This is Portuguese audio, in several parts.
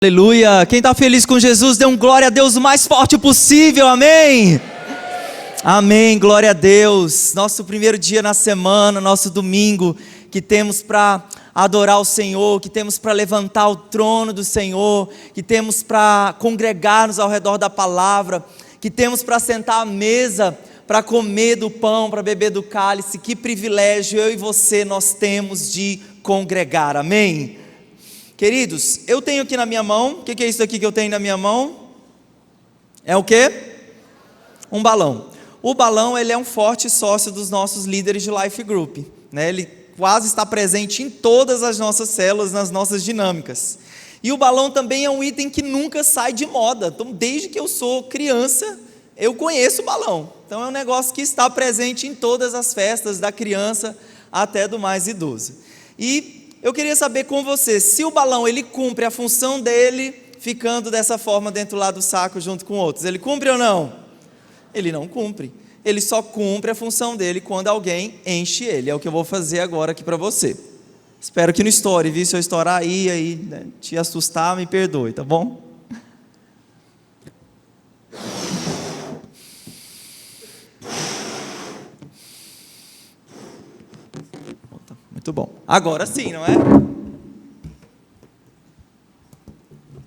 Aleluia, quem está feliz com Jesus, dê um glória a Deus o mais forte possível, amém? Amém, glória a Deus. Nosso primeiro dia na semana, nosso domingo, que temos para adorar o Senhor, que temos para levantar o trono do Senhor, que temos para congregar-nos ao redor da palavra, que temos para sentar à mesa, para comer do pão, para beber do cálice. Que privilégio eu e você nós temos de congregar, amém? Queridos, eu tenho aqui na minha mão, o que é isso aqui que eu tenho na minha mão? É o quê? Um balão. O balão, ele é um forte sócio dos nossos líderes de Life Group, né? Ele quase está presente em todas as nossas células, nas nossas dinâmicas. E o balão também é um item que nunca sai de moda. Então, desde que eu sou criança, eu conheço o balão. Então, é um negócio que está presente em todas as festas, da criança até do mais idoso. E eu queria saber com você, se o balão ele cumpre a função dele, ficando dessa forma dentro lá do saco junto com outros, ele cumpre ou não? Ele não cumpre, ele só cumpre a função dele quando alguém enche ele, é o que eu vou fazer agora aqui para você. Espero que não estoure, viu? Se eu estourar aí, né, te assustar, me perdoe, tá bom? Muito bom. Agora sim, não é?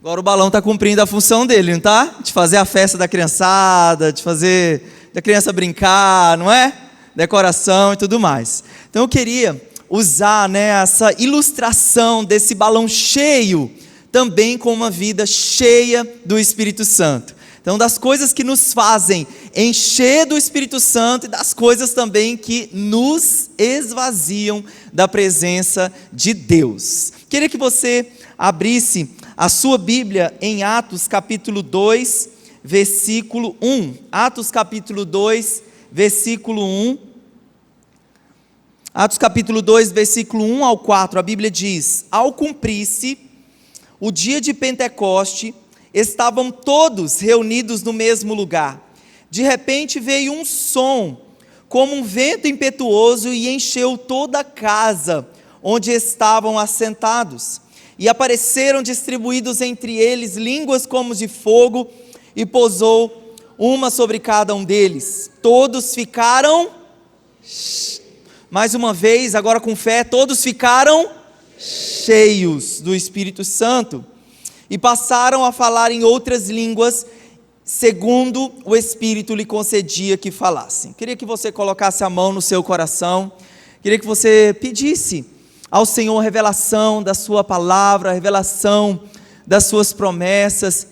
Agora o balão está cumprindo a função dele, não está? De fazer a festa da criançada, de fazer a criança brincar, não é? Decoração e tudo mais. Então eu queria usar, né, essa ilustração desse balão cheio, também com uma vida cheia do Espírito Santo. Então, das coisas que nos fazem encher do Espírito Santo e das coisas também que nos esvaziam da presença de Deus. Queria que você abrisse a sua Bíblia em Atos capítulo 2, versículo 1. Atos capítulo 2, versículo 1. Atos capítulo 2, versículo 1 ao 4, a Bíblia diz: Ao cumprir-se o dia de Pentecoste, estavam todos reunidos no mesmo lugar. De repente veio um som, como um vento impetuoso, e encheu toda a casa onde estavam assentados. E apareceram distribuídos entre eles línguas como de fogo, e pousou uma sobre cada um deles. Todos ficaram, mais uma vez, agora com fé, todos ficaram cheios do Espírito Santo. E passaram a falar em outras línguas, segundo o Espírito lhe concedia que falassem. Queria que você colocasse a mão no seu coração, queria que você pedisse ao Senhor revelação da sua palavra, revelação das suas promessas,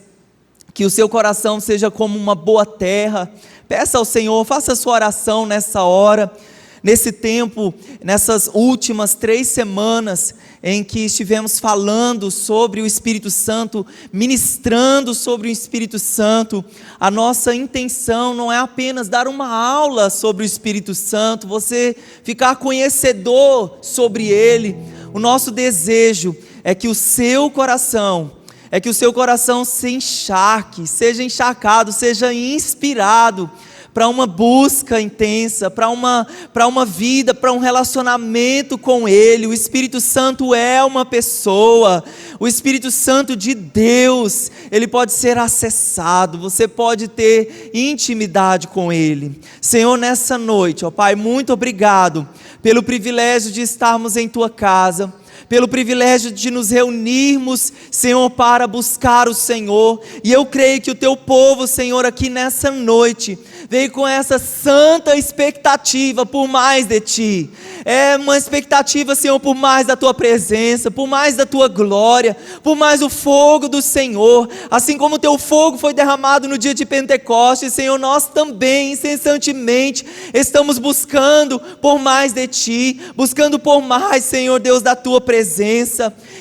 que o seu coração seja como uma boa terra. Peça ao Senhor, faça a sua oração nessa hora, nesse tempo, nessas últimas 3 semanas, em que estivemos falando sobre o Espírito Santo, ministrando sobre o Espírito Santo. A nossa intenção não é apenas dar uma aula sobre o Espírito Santo, você ficar conhecedor sobre ele. O nosso desejo é que o seu coração se encharque, seja encharcado, seja inspirado para uma busca intensa, para uma vida, para um relacionamento com Ele. O Espírito Santo é uma pessoa, o Espírito Santo de Deus, Ele pode ser acessado, você pode ter intimidade com Ele. Senhor, nessa noite, ó Pai, muito obrigado pelo privilégio de estarmos em Tua casa, pelo privilégio de nos reunirmos, Senhor, para buscar o Senhor. E eu creio que o Teu povo, Senhor, aqui nessa noite, veio com essa santa expectativa por mais de Ti. É uma expectativa, Senhor, por mais da Tua presença, por mais da Tua glória, por mais o fogo do Senhor. Assim como o Teu fogo foi derramado no dia de Pentecostes, Senhor, nós também, incessantemente, estamos buscando por mais de Ti, buscando por mais, Senhor Deus, da Tua presença.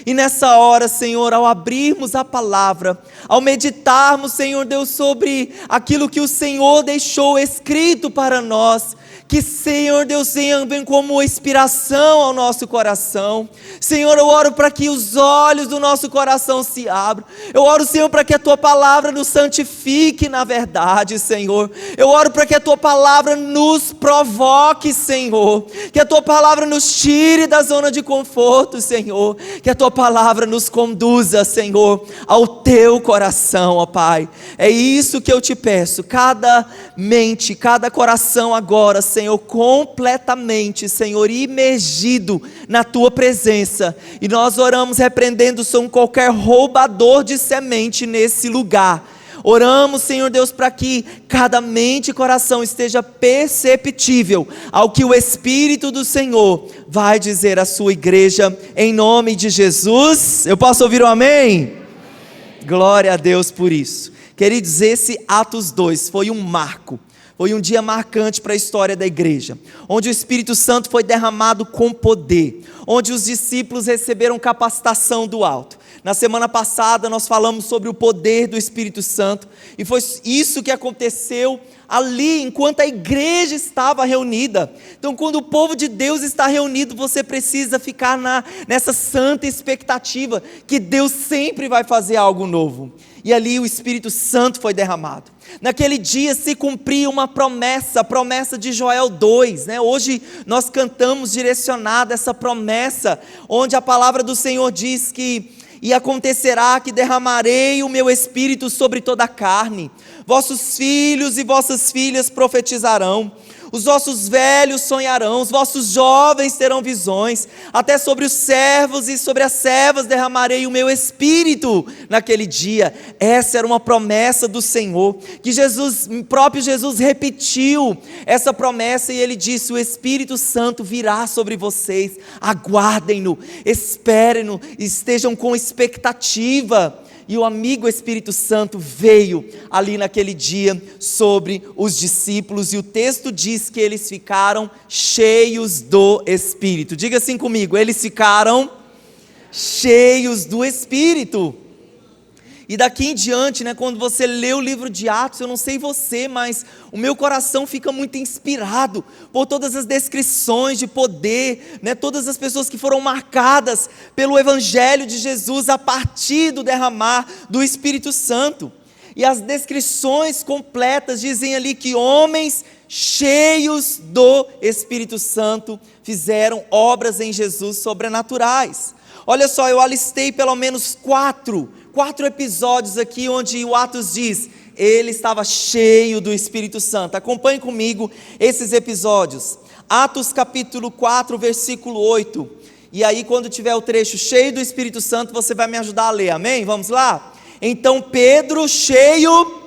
E nessa hora, Senhor, ao abrirmos a palavra, ao meditarmos, Senhor Deus, sobre aquilo que o Senhor deixou escrito para nós, que, Senhor Deus, venha como inspiração ao nosso coração. Senhor, eu oro para que os olhos do nosso coração se abram. Eu oro, Senhor, para que a Tua palavra nos santifique na verdade, Senhor. Eu oro para que a Tua palavra nos provoque, Senhor. Que a Tua palavra nos tire da zona de conforto, Senhor, que a Tua palavra nos conduza, Senhor, ao Teu coração, ó Pai. É isso que eu te peço, cada mente, cada coração agora, Senhor, completamente, Senhor, imergido na Tua presença. E nós oramos repreendendo qualquer roubador de semente nesse lugar. Oramos, Senhor Deus, para que cada mente e coração esteja perceptível ao que o Espírito do Senhor vai dizer à sua igreja, em nome de Jesus. Eu posso ouvir um amém? Glória a Deus por isso. Queridos, esse Atos 2 foi um marco. Foi um dia marcante para a história da igreja, onde o Espírito Santo foi derramado com poder, onde os discípulos receberam capacitação do alto. Na semana passada nós falamos sobre o poder do Espírito Santo, e foi isso que aconteceu ali, enquanto a igreja estava reunida. Então, quando o povo de Deus está reunido, você precisa ficar nessa santa expectativa, que Deus sempre vai fazer algo novo. E ali o Espírito Santo foi derramado. Naquele dia se cumpriu uma promessa, a promessa de Joel 2, né? Hoje nós cantamos direcionada essa promessa, onde a palavra do Senhor diz que: e acontecerá que derramarei o meu espírito sobre toda a carne, vossos filhos e vossas filhas profetizarão, os vossos velhos sonharão, os vossos jovens terão visões, até sobre os servos e sobre as servas derramarei o meu espírito naquele dia. Essa era uma promessa do Senhor, que próprio Jesus repetiu essa promessa, e Ele disse: o Espírito Santo virá sobre vocês, aguardem-no, esperem-no, estejam com expectativa. E o amigo Espírito Santo veio ali naquele dia sobre os discípulos, e o texto diz que eles ficaram cheios do Espírito. Diga assim comigo: eles ficaram cheios do Espírito. E daqui em diante, né, quando você lê o livro de Atos, eu não sei você, mas o meu coração fica muito inspirado por todas as descrições de poder, né, todas as pessoas que foram marcadas pelo Evangelho de Jesus a partir do derramar do Espírito Santo. E as descrições completas dizem ali que homens cheios do Espírito Santo fizeram obras em Jesus sobrenaturais. Olha só, eu alistei pelo menos quatro episódios aqui, onde o Atos diz: ele estava cheio do Espírito Santo. Acompanhe comigo esses episódios. Atos capítulo 4, versículo 8. E aí, quando tiver o trecho cheio do Espírito Santo, você vai me ajudar a ler, amém? Vamos lá? Então Pedro, cheio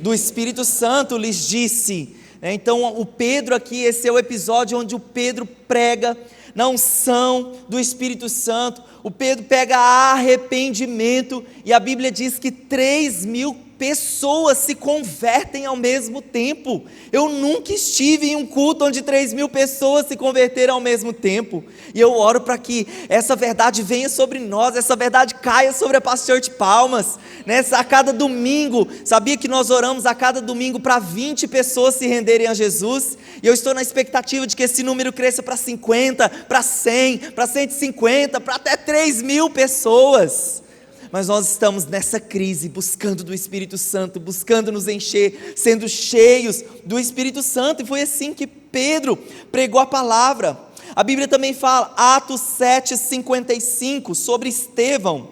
do Espírito Santo, lhes disse. Então o Pedro aqui, esse é o episódio onde o Pedro prega na unção do Espírito Santo. O Pedro pega arrependimento, e a Bíblia diz que 3.000 pessoas se convertem ao mesmo tempo. Eu nunca estive em um culto onde 3.000 pessoas se converteram ao mesmo tempo, e eu oro para que essa verdade venha sobre nós, essa verdade caia sobre a Pastor de Palmas, né? A cada domingo, sabia que nós oramos a cada domingo para 20 pessoas se renderem a Jesus, e eu estou na expectativa de que esse número cresça para 50, para 100, para 150, para até 3.000 pessoas. Mas nós estamos nessa crise, buscando do Espírito Santo, buscando nos encher, sendo cheios do Espírito Santo, e foi assim que Pedro pregou a palavra. A Bíblia também fala, Atos 7:55, sobre Estevão.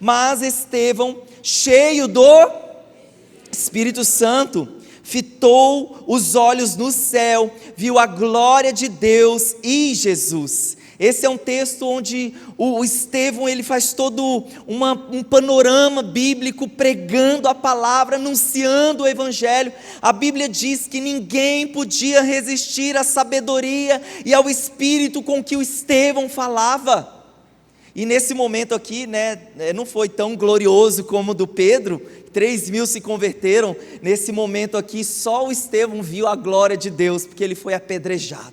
Mas Estevão, cheio do Espírito Santo, fitou os olhos no céu, viu a glória de Deus e Jesus. Esse é um texto onde o Estevão, ele faz todo um panorama bíblico, pregando a palavra, anunciando o Evangelho. A Bíblia diz que ninguém podia resistir à sabedoria e ao Espírito com que o Estevão falava. E nesse momento aqui, né, não foi tão glorioso como o do Pedro, 3.000 se converteram. Nesse momento aqui, só o Estevão viu a glória de Deus, porque ele foi apedrejado,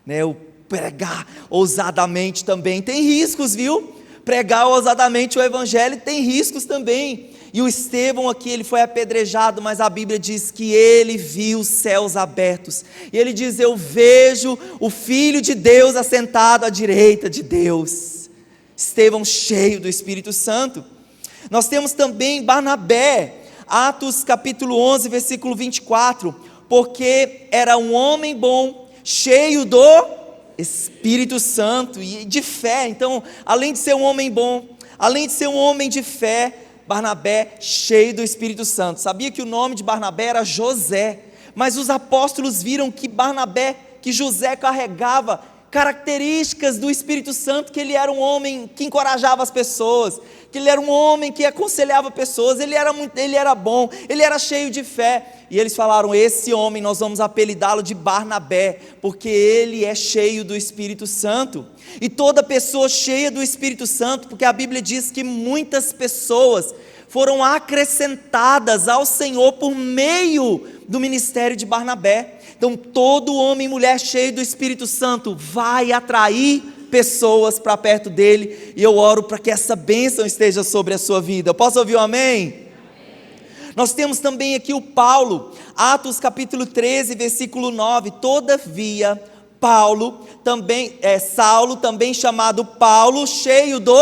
né? O pregar ousadamente também tem riscos, viu? Pregar ousadamente o Evangelho tem riscos também. E o Estevão aqui, ele foi apedrejado, mas a Bíblia diz que ele viu os céus abertos. E ele diz: eu vejo o Filho de Deus assentado à direita de Deus. Estevão cheio do Espírito Santo. Nós temos também Barnabé, Atos capítulo 11, versículo 24. Porque era um homem bom, cheio do Espírito Santo e de fé. Então, além de ser um homem bom, além de ser um homem de fé, Barnabé cheio do Espírito Santo. Sabia que o nome de Barnabé era José, mas os apóstolos viram que José carregava características do Espírito Santo, que ele era um homem que encorajava as pessoas, que ele era um homem que aconselhava pessoas, ele era bom, ele era cheio de fé. E eles falaram: esse homem nós vamos apelidá-lo de Barnabé, porque ele é cheio do Espírito Santo. E toda pessoa cheia do Espírito Santo, porque a Bíblia diz que muitas pessoas foram acrescentadas ao Senhor por meio do ministério de Barnabé. Então todo homem e mulher cheio do Espírito Santo vai atrair pessoas para perto dele, e eu oro para que essa bênção esteja sobre a sua vida. Eu posso ouvir um amém? Amém. Nós temos também aqui o Paulo, Atos capítulo 13, versículo 9, todavia Saulo, também chamado Paulo, cheio do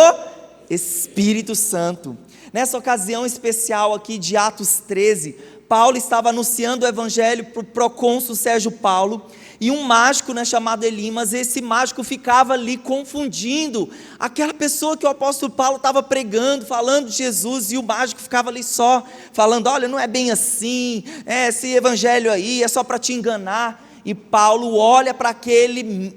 Espírito Santo. Nessa ocasião especial aqui de Atos 13, Paulo estava anunciando o evangelho para o procônsul Sérgio Paulo, e um mágico, chamado Elimas, esse mágico ficava ali confundindo aquela pessoa que o apóstolo Paulo estava pregando, falando de Jesus, e o mágico ficava ali só falando: olha, não é bem assim, esse evangelho aí é só para te enganar. E Paulo olha para aquele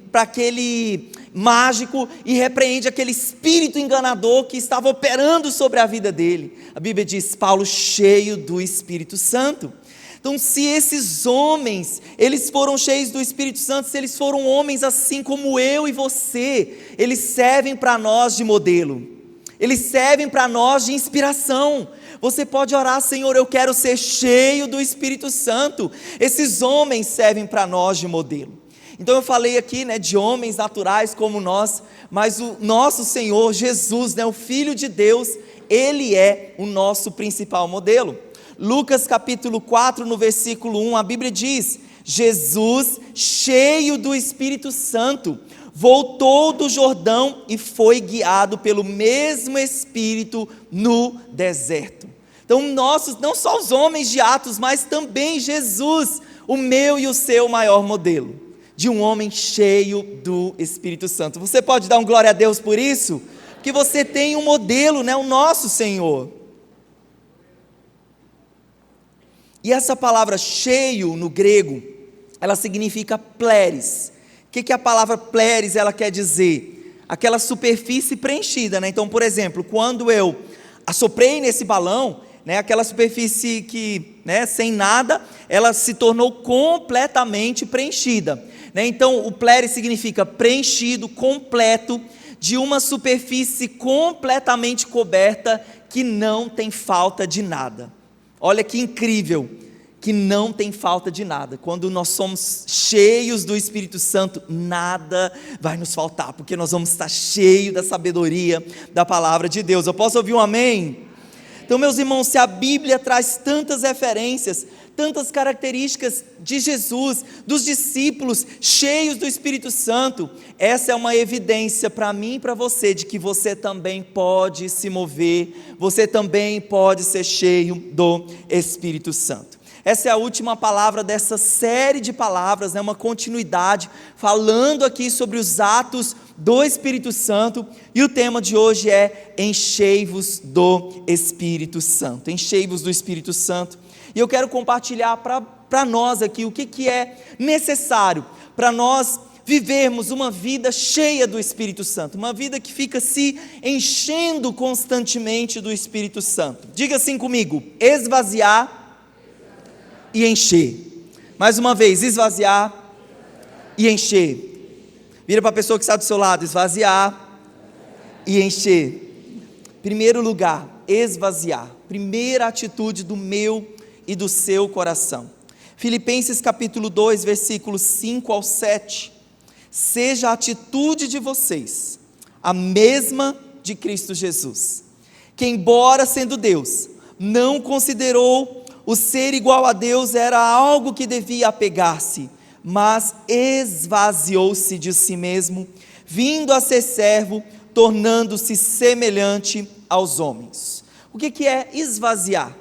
mágico e repreende aquele espírito enganador que estava operando sobre a vida dele. A Bíblia diz: Paulo cheio do Espírito Santo. Então, se esses homens, eles foram cheios do Espírito Santo, se eles foram homens assim como eu e você, eles servem para nós de modelo, eles servem para nós de inspiração. Você pode orar: Senhor, eu quero ser cheio do Espírito Santo. Esses homens servem para nós de modelo. Então eu falei aqui, de homens naturais como nós, mas o nosso Senhor Jesus, o Filho de Deus, Ele é o nosso principal modelo. Lucas capítulo 4, no versículo 1, a Bíblia diz: Jesus, cheio do Espírito Santo, voltou do Jordão e foi guiado pelo mesmo Espírito no deserto. Então não só os homens de Atos, mas também Jesus, o meu e o seu maior modelo, de um homem cheio do Espírito Santo. Você pode dar um glória a Deus por isso? Porque você tem um modelo, o nosso Senhor. E essa palavra cheio no grego, ela significa pleres. O que a palavra pleres ela quer dizer? Aquela superfície preenchida, Então, por exemplo, quando eu assoprei nesse balão, aquela superfície que, sem nada, ela se tornou completamente preenchida. Então, o pleres significa preenchido, completo, de uma superfície completamente coberta, que não tem falta de nada. Olha que incrível, que não tem falta de nada. Quando nós somos cheios do Espírito Santo, nada vai nos faltar, porque nós vamos estar cheios da sabedoria da palavra de Deus. Eu posso ouvir um amém? Então, meus irmãos, se a Bíblia traz tantas referências, tantas características de Jesus, dos discípulos cheios do Espírito Santo, essa é uma evidência para mim e para você, de que você também pode se mover, você também pode ser cheio do Espírito Santo. Essa é a última palavra dessa série de palavras, uma continuidade, falando aqui sobre os atos do Espírito Santo, e o tema de hoje é enchei-vos do Espírito Santo, enchei-vos do Espírito Santo. E eu quero compartilhar para nós aqui o que é necessário para nós vivermos uma vida cheia do Espírito Santo, uma vida que fica se enchendo constantemente do Espírito Santo. Diga assim comigo: esvaziar e encher. Mais uma vez: esvaziar e encher. Vira para a pessoa que está do seu lado: esvaziar e encher. Primeiro lugar, esvaziar. Primeira atitude do meu e do seu coração. Filipenses capítulo 2, versículos 5 ao 7. Seja a atitude de vocês a mesma de Cristo Jesus, que embora sendo Deus, não considerou o ser igual a Deus era algo que devia apegar-se, mas esvaziou-se de si mesmo, vindo a ser servo, tornando-se semelhante aos homens. O que é esvaziar?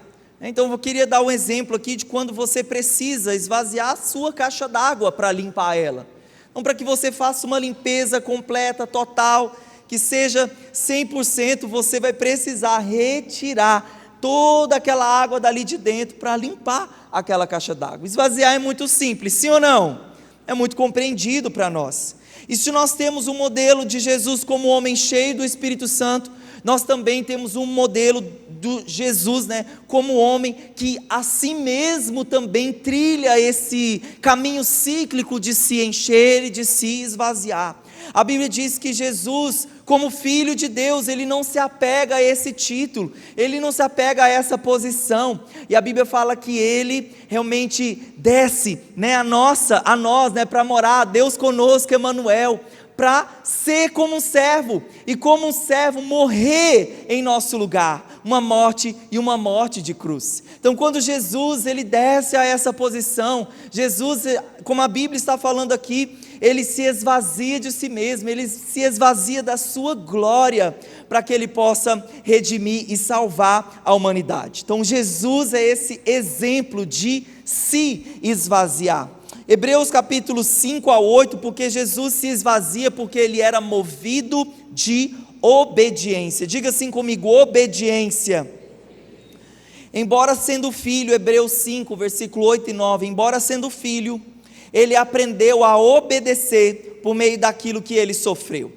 Então eu queria dar um exemplo aqui de quando você precisa esvaziar a sua caixa d'água para limpar ela. Então, para que você faça uma limpeza completa, total, que seja 100%, você vai precisar retirar toda aquela água dali de dentro para limpar aquela caixa d'água. Esvaziar é muito simples, sim ou não? É muito compreendido para nós. E se nós temos um modelo de Jesus como homem cheio do Espírito Santo, nós também temos um modelo do Jesus, como homem que a si mesmo também trilha esse caminho cíclico de se encher e de se esvaziar. A Bíblia diz que Jesus, como Filho de Deus, ele não se apega a esse título, ele não se apega a essa posição, e a Bíblia fala que ele realmente desce, a nós, para morar, Deus conosco, Emanuel, para ser como um servo, e como um servo morrer em nosso lugar, uma morte e uma morte de cruz. Então, quando Jesus ele desce a essa posição, Jesus, como a Bíblia está falando aqui, ele se esvazia de si mesmo, ele se esvazia da sua glória, para que ele possa redimir e salvar a humanidade. Então Jesus é esse exemplo de se esvaziar. Hebreus capítulo 5-8, porque Jesus se esvazia, porque ele era movido de obediência. Diga assim comigo, obediência. Embora sendo filho, Hebreus 5, versículo 8 e 9, embora sendo filho, ele aprendeu a obedecer por meio daquilo que ele sofreu.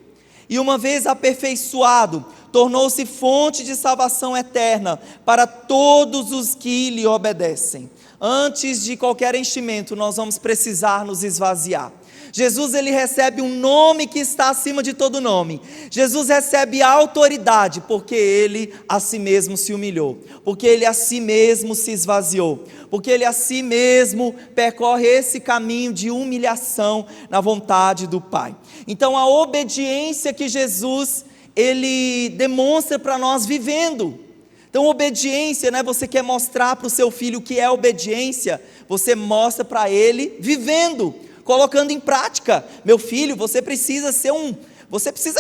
E uma vez aperfeiçoado, tornou-se fonte de salvação eterna para todos os que lhe obedecem. Antes de qualquer enchimento, nós vamos precisar nos esvaziar. Jesus ele recebe um nome que está acima de todo nome. Jesus recebe autoridade, porque ele a si mesmo se humilhou, porque ele a si mesmo se esvaziou, porque ele a si mesmo percorre esse caminho de humilhação na vontade do Pai. Então a obediência que Jesus ele demonstra para nós vivendo. Então obediência, você quer mostrar para o seu filho o que é obediência, você mostra para ele vivendo, colocando em prática. Meu filho, você precisa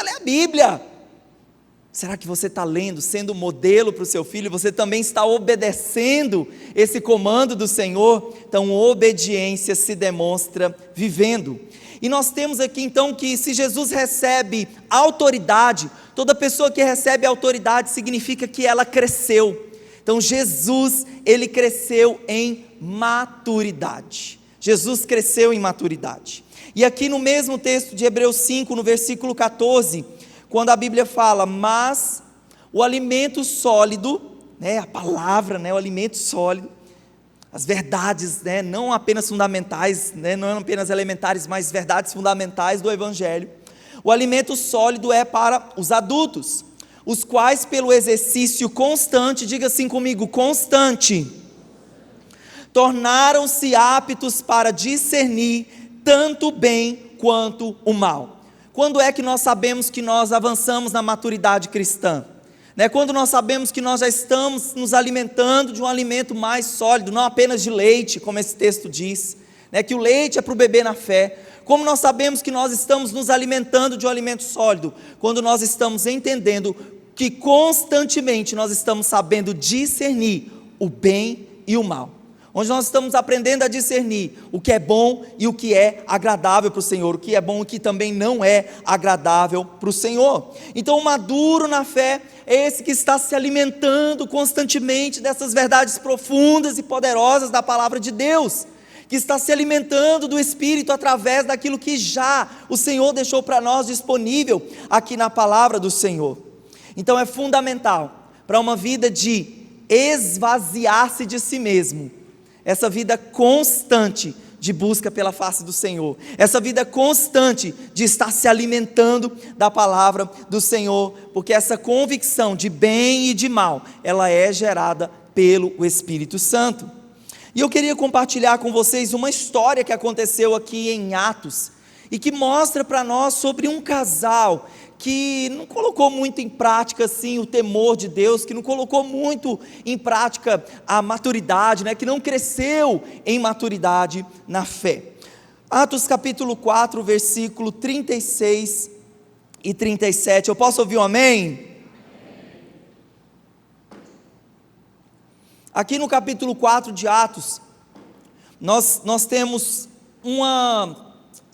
ler a Bíblia. Será que você está lendo, sendo modelo para o seu filho? Você também está obedecendo esse comando do Senhor? Então obediência se demonstra vivendo. E nós temos aqui então que se Jesus recebe autoridade, toda pessoa que recebe autoridade significa que ela cresceu. Então Jesus, ele cresceu em maturidade. Jesus cresceu em maturidade. E aqui no mesmo texto de Hebreus 5, no versículo 14, quando a Bíblia fala, mas o alimento sólido, a palavra, o alimento sólido, as verdades, não apenas fundamentais, não apenas elementares, mas verdades fundamentais do Evangelho. O alimento sólido é para os adultos, os quais pelo exercício constante, diga assim comigo, constante, tornaram-se aptos para discernir tanto o bem quanto o mal. Quando é que nós sabemos que nós avançamos na maturidade cristã? Quando nós sabemos que nós já estamos nos alimentando de um alimento mais sólido, não apenas de leite, como esse texto diz, que o leite é para o bebê na fé. Como nós sabemos que nós estamos nos alimentando de um alimento sólido? Quando nós estamos entendendo que constantemente nós estamos sabendo discernir o bem e o mal. Onde nós estamos aprendendo a discernir o que é bom e o que é agradável para o Senhor, o que é bom e o que também não é agradável para o Senhor. Então o maduro na fé é esse que está se alimentando constantemente dessas verdades profundas e poderosas da palavra de Deus, que está se alimentando do Espírito através daquilo que já o Senhor deixou para nós disponível aqui na palavra do Senhor. Então é fundamental para uma vida de esvaziar-se de si mesmo, essa vida constante de busca pela face do Senhor, essa vida constante de estar se alimentando da palavra do Senhor, porque essa convicção de bem e de mal, ela é gerada pelo Espírito Santo. E eu queria compartilhar com vocês uma história que aconteceu aqui em Atos, e que mostra para nós sobre um casal que não colocou muito em prática assim, o temor de Deus, que não colocou muito em prática a maturidade, que não cresceu em maturidade na fé. Atos capítulo 4, versículo 36 e 37, eu posso ouvir um amém? Aqui no capítulo 4 de Atos, nós temos uma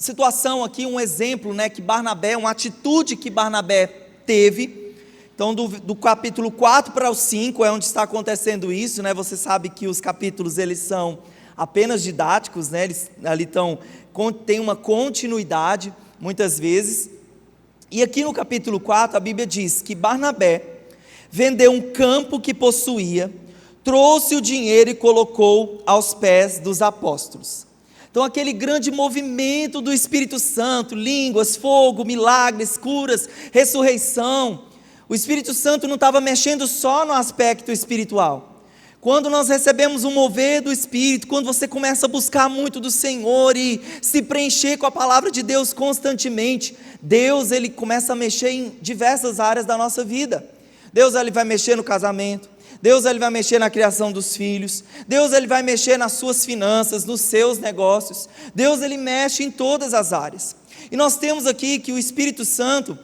situação aqui, um exemplo, né, que Barnabé, uma atitude que Barnabé teve. Então do capítulo 4 para o 5 é onde está acontecendo isso, né? Você sabe que os capítulos eles são apenas didáticos, né? Eles ali tem uma continuidade muitas vezes. E aqui no capítulo 4 a Bíblia diz que Barnabé vendeu um campo que possuía, trouxe o dinheiro e colocou aos pés dos apóstolos. Então aquele grande movimento do Espírito Santo, línguas, fogo, milagres, curas, ressurreição, o Espírito Santo não estava mexendo só no aspecto espiritual. Quando nós recebemos um mover do Espírito, quando você começa a buscar muito do Senhor e se preencher com a palavra de Deus constantemente, Deus ele começa a mexer em diversas áreas da nossa vida. Deus ele vai mexer no casamento, Deus ele vai mexer na criação dos filhos, Deus ele vai mexer nas suas finanças, nos seus negócios, Deus ele mexe em todas as áreas. E nós temos aqui que o Espírito Santo,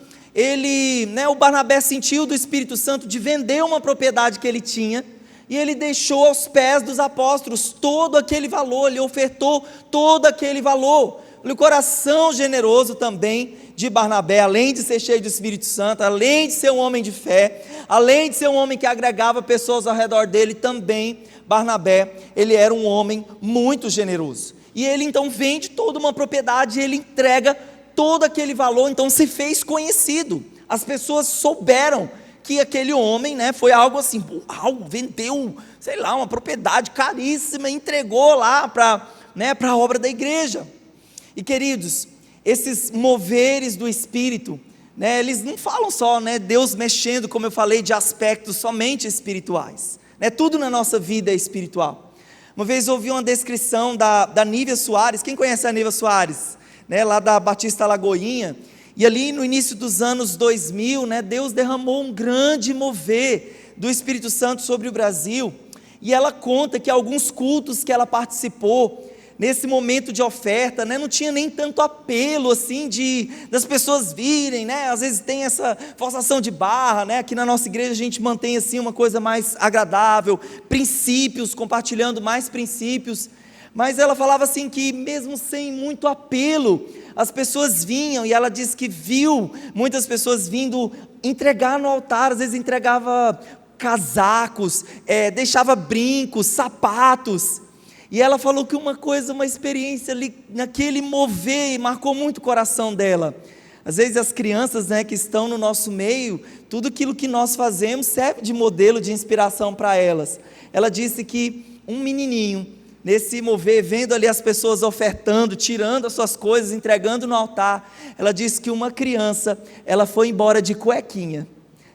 o Barnabé sentiu do Espírito Santo de vender uma propriedade que ele tinha, e ele deixou aos pés dos apóstolos todo aquele valor, ele ofertou todo aquele valor. O coração generoso também de Barnabé, além de ser cheio do Espírito Santo, além de ser um homem de fé, além de ser um homem que agregava pessoas ao redor dele, também Barnabé, ele era um homem muito generoso. E ele então vende toda uma propriedade, ele entrega todo aquele valor, então se fez conhecido. As pessoas souberam que aquele homem, né, foi algo assim, uau, vendeu, sei lá, uma propriedade caríssima, entregou lá para a obra da igreja. E queridos, esses moveres do Espírito, né, eles não falam só, né, Deus mexendo, como eu falei, de aspectos somente espirituais, né, tudo na nossa vida é espiritual. Uma vez eu ouvi uma descrição da Nívia Soares. Quem conhece a Nívia Soares? Né, lá da Batista Lagoinha. E ali no início dos anos 2000, né, Deus derramou um grande mover do Espírito Santo sobre o Brasil. E ela conta que alguns cultos que ela participou, nesse momento de oferta, né, não tinha nem tanto apelo assim das pessoas virem, né? Às vezes tem essa forçação de barra, né? Aqui na nossa igreja a gente mantém assim uma coisa mais agradável, princípios, compartilhando mais princípios. Mas ela falava assim que mesmo sem muito apelo, as pessoas vinham, e ela disse que viu muitas pessoas vindo entregar no altar, às vezes entregava casacos, deixava brincos, sapatos. E ela falou que uma experiência ali, naquele mover, marcou muito o coração dela. Às vezes as crianças, né, que estão no nosso meio, tudo aquilo que nós fazemos serve de modelo, de inspiração para elas. Ela disse que um menininho, nesse mover, vendo ali as pessoas ofertando, tirando as suas coisas, entregando no altar, ela disse que uma criança, ela foi embora de cuequinha.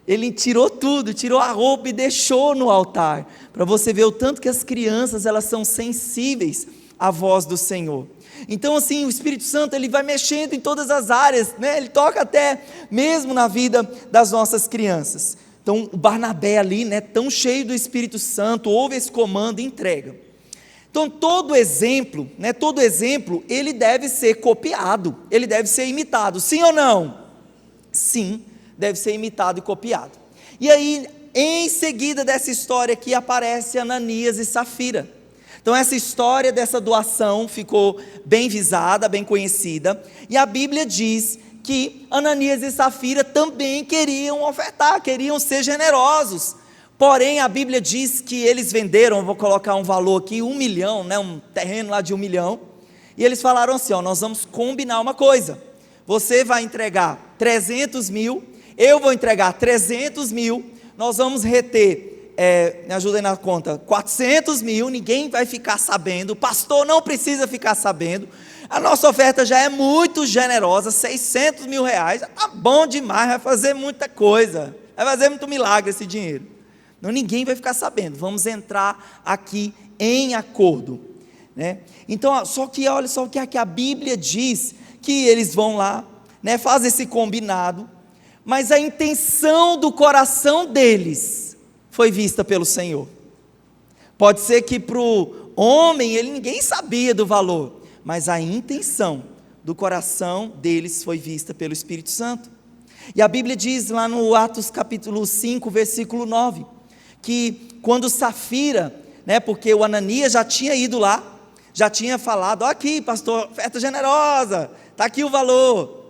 Ele tirou tudo, tirou a roupa e deixou no altar, para você ver o tanto que as crianças, elas são sensíveis à voz do Senhor. Então assim, o Espírito Santo, ele vai mexendo em todas as áreas, né? Ele toca até mesmo na vida das nossas crianças. Então o Barnabé ali, né, tão cheio do Espírito Santo, ouve esse comando e entrega. Então todo exemplo, ele deve ser copiado, ele deve ser imitado, sim ou não? Sim, deve ser imitado e copiado. E aí, em seguida dessa história aqui, aparece Ananias e Safira. Então essa história dessa doação ficou bem visada, bem conhecida, e a Bíblia diz que Ananias e Safira também queriam ofertar, queriam ser generosos. Porém a Bíblia diz que eles venderam, eu vou colocar um valor aqui, 1 milhão, né, um terreno lá de 1 milhão, e eles falaram assim, nós vamos combinar uma coisa, você vai entregar 300 mil, eu vou entregar 300 mil, nós vamos reter, me ajudem na conta, 400 mil, ninguém vai ficar sabendo, o pastor não precisa ficar sabendo, a nossa oferta já é muito generosa, 600 mil reais, tá bom demais, vai fazer muita coisa, vai fazer muito milagre esse dinheiro. Não, ninguém vai ficar sabendo, vamos entrar aqui em acordo, né? Então, só que olha só o que a Bíblia diz, que eles vão lá, né, fazem esse combinado, mas a intenção do coração deles foi vista pelo Senhor. Pode ser que para o homem, ninguém sabia do valor, mas a intenção do coração deles foi vista pelo Espírito Santo. E a Bíblia diz lá no Atos capítulo 5, versículo 9, que quando Safira, né, porque o Ananias já tinha ido lá, já tinha falado, aqui pastor, oferta generosa, está aqui o valor.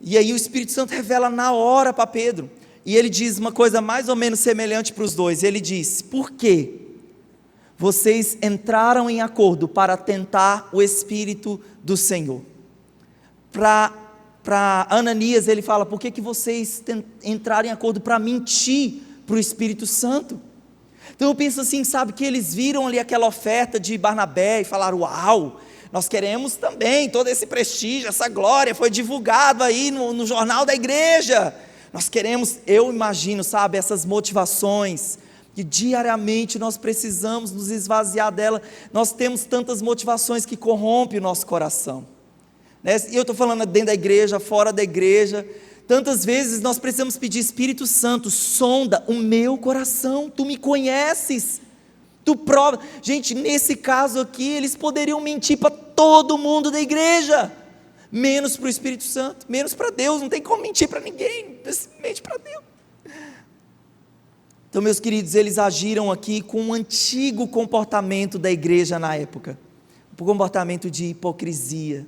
E aí o Espírito Santo revela na hora para Pedro, e ele diz uma coisa mais ou menos semelhante para os dois. Ele diz: por quê? Vocês entraram em acordo para tentar o Espírito do Senhor. Para Ananias ele fala: por que vocês entraram em acordo para mentir para o Espírito Santo? Então eu penso assim, sabe, que eles viram ali aquela oferta de Barnabé e falaram: uau, nós queremos também todo esse prestígio, essa glória, foi divulgado aí no jornal da igreja, nós queremos. Eu imagino, sabe, essas motivações, que diariamente nós precisamos nos esvaziar dela. Nós temos tantas motivações que corrompem o nosso coração, né? E eu estou falando dentro da igreja, fora da igreja. Tantas vezes nós precisamos pedir: Espírito Santo, sonda o meu coração, tu me conheces, tu prova. Gente, nesse caso aqui, eles poderiam mentir para todo mundo da igreja, menos para o Espírito Santo, menos para Deus. Não tem como mentir para ninguém, mente para Deus. Então, meus queridos, eles agiram aqui com um antigo comportamento da igreja na época, um comportamento de hipocrisia,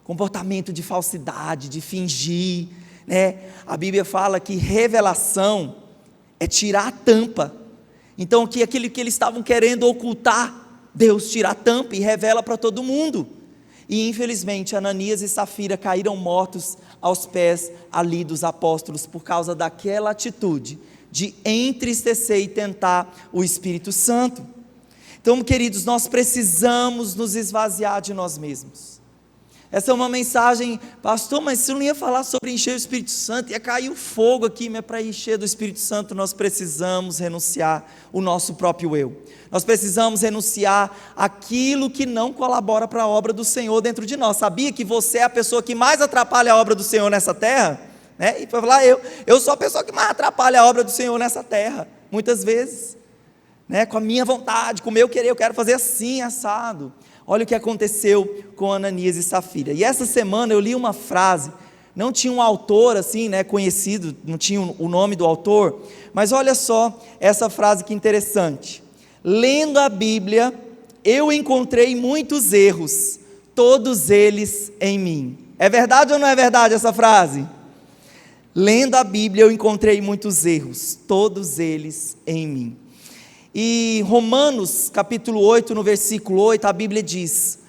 comportamento de falsidade, de fingir, né? A Bíblia fala que revelação é tirar a tampa. Então, que aquilo que eles estavam querendo ocultar, Deus tira a tampa e revela para todo mundo. E infelizmente Ananias e Safira caíram mortos aos pés ali dos apóstolos, por causa daquela atitude de entristecer e tentar o Espírito Santo. Então, queridos, nós precisamos nos esvaziar de nós mesmos. Essa é uma mensagem: pastor, mas você não ia falar sobre encher o Espírito Santo, ia cair o fogo aqui, mas para encher do Espírito Santo nós precisamos renunciar o nosso próprio eu. Nós precisamos renunciar aquilo que não colabora para a obra do Senhor dentro de nós. Sabia que você é a pessoa que mais atrapalha a obra do Senhor nessa terra? Né? E para falar, eu sou a pessoa que mais atrapalha a obra do Senhor nessa terra, muitas vezes, né? Com a minha vontade, com o meu querer, eu quero fazer assim, assado. Olha o que aconteceu com Ananias e Safira. E essa semana eu li uma frase, não tinha um autor assim, né, conhecido, não tinha o nome do autor, mas olha só essa frase que interessante: lendo a Bíblia, eu encontrei muitos erros, todos eles em mim. É verdade ou não é verdade essa frase? Lendo a Bíblia, eu encontrei muitos erros, todos eles em mim. E Romanos capítulo 8, no versículo 8, a Bíblia diz: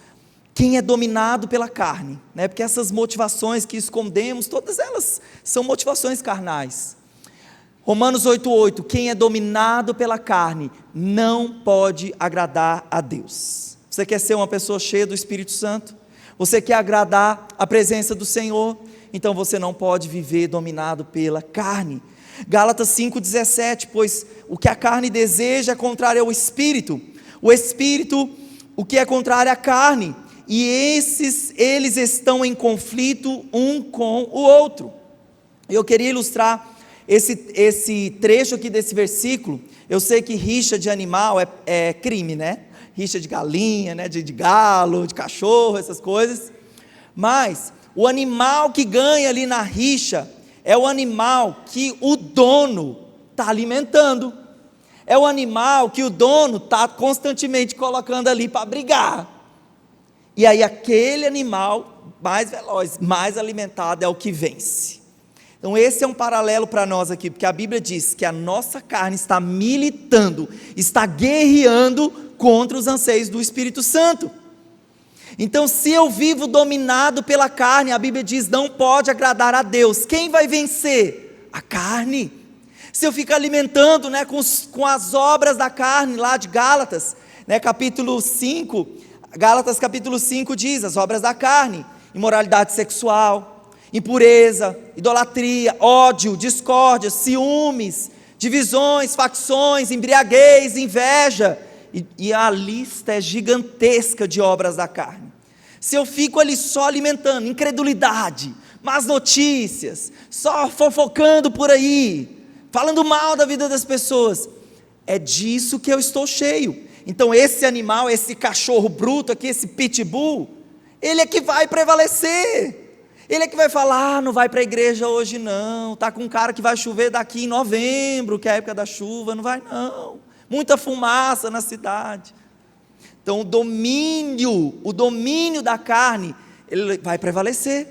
quem é dominado pela carne, né? Porque essas motivações que escondemos, todas elas são motivações carnais. Romanos 8:8, quem é dominado pela carne não pode agradar a Deus. Você quer ser uma pessoa cheia do Espírito Santo? Você quer agradar a presença do Senhor? Então você não pode viver dominado pela carne. Gálatas 5:17, pois o que a carne deseja é contrário ao Espírito, o Espírito o que é contrário à carne, e eles estão em conflito um com o outro. Eu queria ilustrar esse trecho aqui desse versículo. Eu sei que rixa de animal é crime, né? Rixa de galinha, né? de galo, de cachorro, essas coisas, mas o animal que ganha ali na rixa é o animal que o dono está alimentando, é o animal que o dono está constantemente colocando ali para brigar, e aí aquele animal mais veloz, mais alimentado é o que vence. Então esse é um paralelo para nós aqui, porque a Bíblia diz que a nossa carne está militando, está guerreando contra os anseios do Espírito Santo. Então, se eu vivo dominado pela carne, a Bíblia diz, não pode agradar a Deus. Quem vai vencer? A carne. Se eu ficar alimentando, né, com as obras da carne, lá de Gálatas, né, capítulo 5, Gálatas capítulo 5 diz, as obras da carne: imoralidade sexual, impureza, idolatria, ódio, discórdia, ciúmes, divisões, facções, embriaguez, inveja, e a lista é gigantesca de obras da carne. Se eu fico ali só alimentando incredulidade, más notícias, só fofocando por aí, falando mal da vida das pessoas, é disso que eu estou cheio. Então esse animal, esse cachorro bruto aqui, esse pitbull, ele é que vai prevalecer, ele é que vai falar, não vai para a igreja hoje não, está com um cara que vai chover daqui em novembro, que é a época da chuva, não vai não, muita fumaça na cidade. Então o domínio da carne, ele vai prevalecer.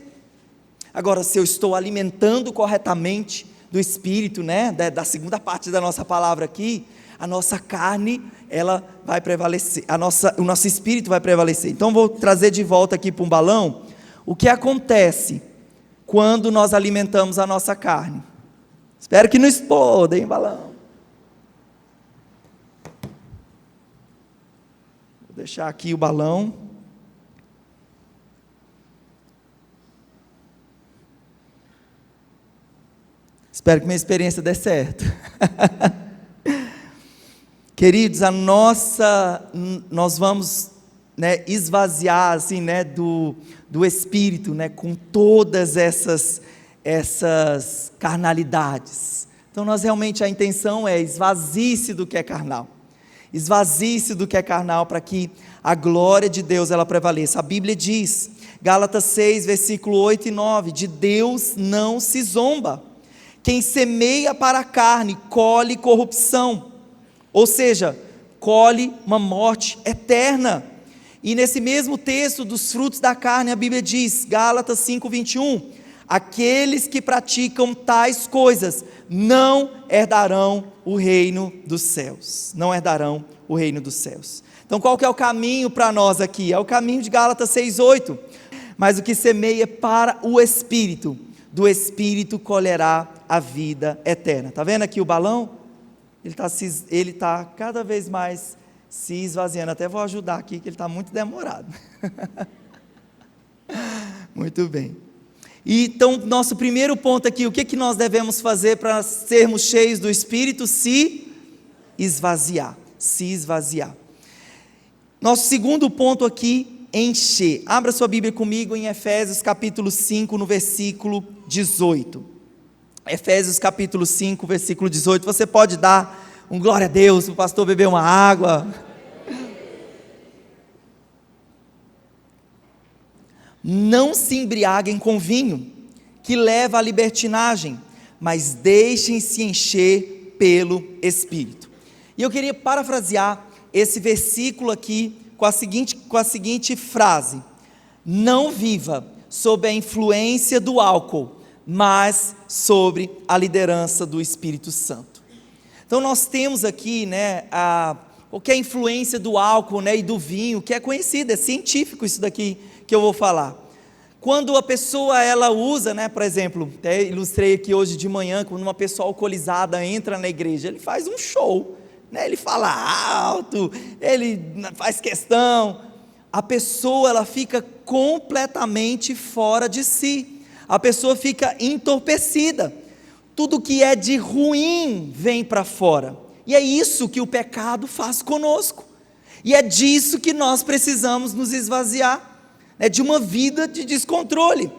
Agora, se eu estou alimentando corretamente do Espírito, né, da segunda parte da nossa palavra aqui, a nossa carne, ela vai prevalecer, o nosso espírito vai prevalecer. Então vou trazer de volta aqui para um balão, o que acontece quando nós alimentamos a nossa carne. Espero que não exploda, hein, balão. Vou deixar aqui o balão. Espero que minha experiência dê certo. Queridos, nós vamos, né, esvaziar assim, né, do Espírito, né, com todas essas carnalidades. Então nós realmente, a intenção é esvazie-se do que é carnal. Esvazie-se do que é carnal para que a glória de Deus ela prevaleça. A Bíblia diz, Gálatas 6, versículo 8 e 9, de Deus não se zomba. Quem semeia para a carne, colhe corrupção. Ou seja, colhe uma morte eterna. E nesse mesmo texto dos frutos da carne, a Bíblia diz, Gálatas 5:21, aqueles que praticam tais coisas não herdarão o reino dos céus. Não herdarão o reino dos céus. Então qual que é o caminho para nós aqui? É o caminho de Gálatas 6:8. Mas o que semeia para o Espírito, do Espírito colherá a vida eterna. Está vendo aqui o balão? Ele está cada vez mais se esvaziando. Até vou ajudar aqui, que ele está muito demorado. Muito bem. E então, nosso primeiro ponto aqui, o que nós devemos fazer para sermos cheios do Espírito? Se esvaziar. Se esvaziar. Nosso segundo ponto aqui, encher. Abra sua Bíblia comigo em Efésios capítulo 5, no versículo 18. Efésios capítulo 5, versículo 18, você pode dar um glória a Deus, para o pastor beber uma água. Não se embriaguem com vinho, que leva à libertinagem, mas deixem-se encher pelo Espírito. E eu queria parafrasear esse versículo aqui com a seguinte frase: não viva sob a influência do álcool, mas sobre a liderança do Espírito Santo. Então nós temos aqui, né, o que é a influência do álcool, né, e do vinho, que é conhecido, é científico isso daqui que eu vou falar. Quando a pessoa ela usa, né, por exemplo, até ilustrei aqui hoje de manhã, quando uma pessoa alcoolizada entra na igreja, ele faz um show, né, ele fala alto, ele faz questão, a pessoa ela fica completamente fora de si. A pessoa fica entorpecida, tudo que é de ruim vem para fora, e é isso que o pecado faz conosco, e é disso que nós precisamos nos esvaziar, né, de uma vida de descontrole.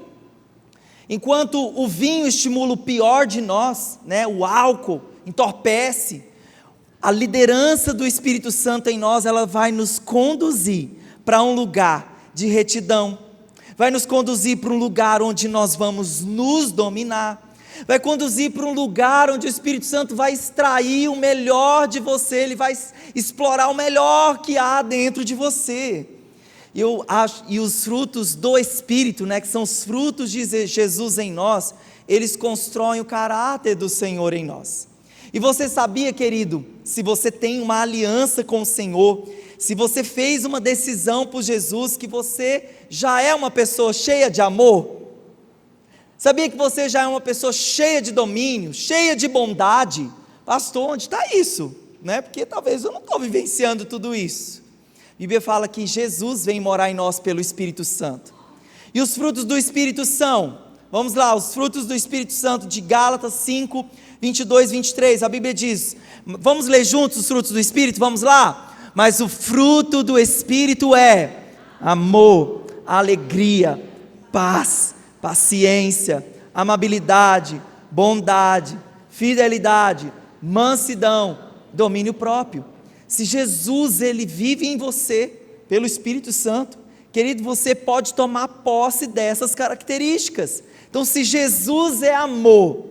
Enquanto o vinho estimula o pior de nós, né, o álcool entorpece, a liderança do Espírito Santo em nós, ela vai nos conduzir para um lugar de retidão, vai nos conduzir para um lugar onde nós vamos nos dominar, vai conduzir para um lugar onde o Espírito Santo vai extrair o melhor de você, ele vai explorar o melhor que há dentro de você. E os frutos do Espírito, né, que são os frutos de Jesus em nós, eles constroem o caráter do Senhor em nós. E você sabia, querido, se você tem uma aliança com o Senhor, se você fez uma decisão por Jesus, que você já é uma pessoa cheia de amor? Sabia que você já é uma pessoa cheia de domínio, cheia de bondade? Pastor, onde está isso? Né? Porque talvez eu não estou vivenciando tudo isso. A Bíblia fala que Jesus vem morar em nós pelo Espírito Santo. E os frutos do Espírito são, vamos lá, os frutos do Espírito Santo de Gálatas 5, 22, 23, a Bíblia diz, vamos ler juntos os frutos do Espírito, vamos lá? Mas o fruto do Espírito é amor, alegria, paz, paciência, amabilidade, bondade, fidelidade, mansidão, domínio próprio. Se Jesus ele vive em você pelo Espírito Santo, querido, você pode tomar posse dessas características. Então, se Jesus é amor,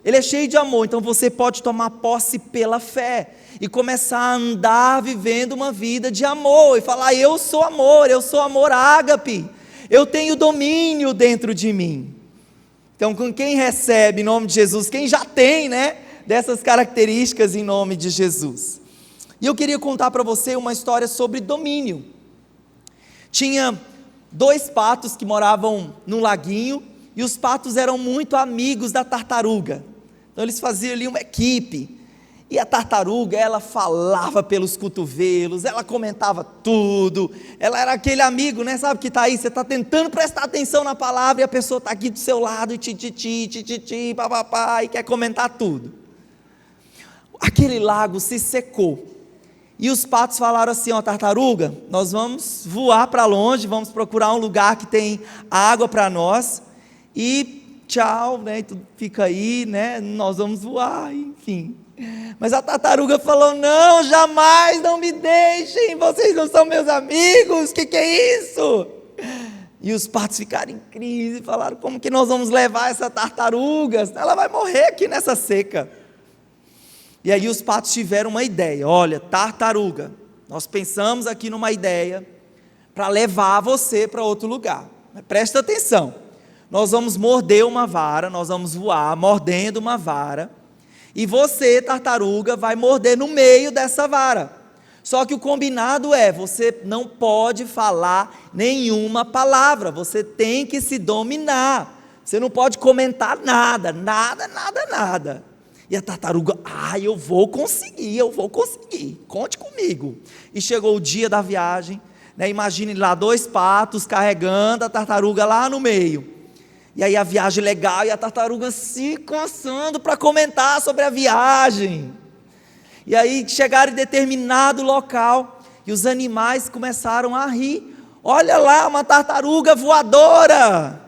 ele é cheio de amor, então você pode tomar posse pela fé e começar a andar vivendo uma vida de amor e falar: eu sou amor ágape, Eu tenho domínio dentro de mim. Então, com quem recebe em nome de Jesus, quem já tem, né, dessas características em nome de Jesus. E eu queria contar para você uma história sobre domínio. Tinha 2 patos que moravam num laguinho, e os patos eram muito amigos da tartaruga. Então eles faziam ali uma equipe. E a tartaruga, ela falava pelos cotovelos, ela comentava tudo, ela era aquele amigo, né, sabe que está aí, você está tentando prestar atenção na palavra, e a pessoa está aqui do seu lado, e tititi, papapá, e quer comentar tudo. Aquele lago se secou, e os patos falaram assim: ó, tartaruga, nós vamos voar para longe, vamos procurar um lugar que tem água para nós, e tchau, né, tudo fica aí, né, nós vamos voar, enfim. Mas a tartaruga falou: não, jamais, não me deixem, vocês não são meus amigos, que é isso? E os patos ficaram em crise, falaram: como que nós vamos levar essa tartaruga? Ela vai morrer aqui nessa seca. E aí os patos tiveram uma ideia: olha, tartaruga, nós pensamos aqui numa ideia para levar você para outro lugar, mas presta atenção, nós vamos morder uma vara, nós vamos voar mordendo uma vara, e você, tartaruga, vai morder no meio dessa vara. Só que o combinado é, você não pode falar nenhuma palavra, você tem que se dominar, você não pode comentar nada. E a tartaruga: eu vou conseguir, conte comigo. E chegou o dia da viagem, né? Imagine lá 2 patos carregando a tartaruga lá no meio. E aí a viagem legal, e a tartaruga se coçando para comentar sobre a viagem. E aí chegaram em determinado local, e os animais começaram a rir. Olha lá, uma tartaruga voadora.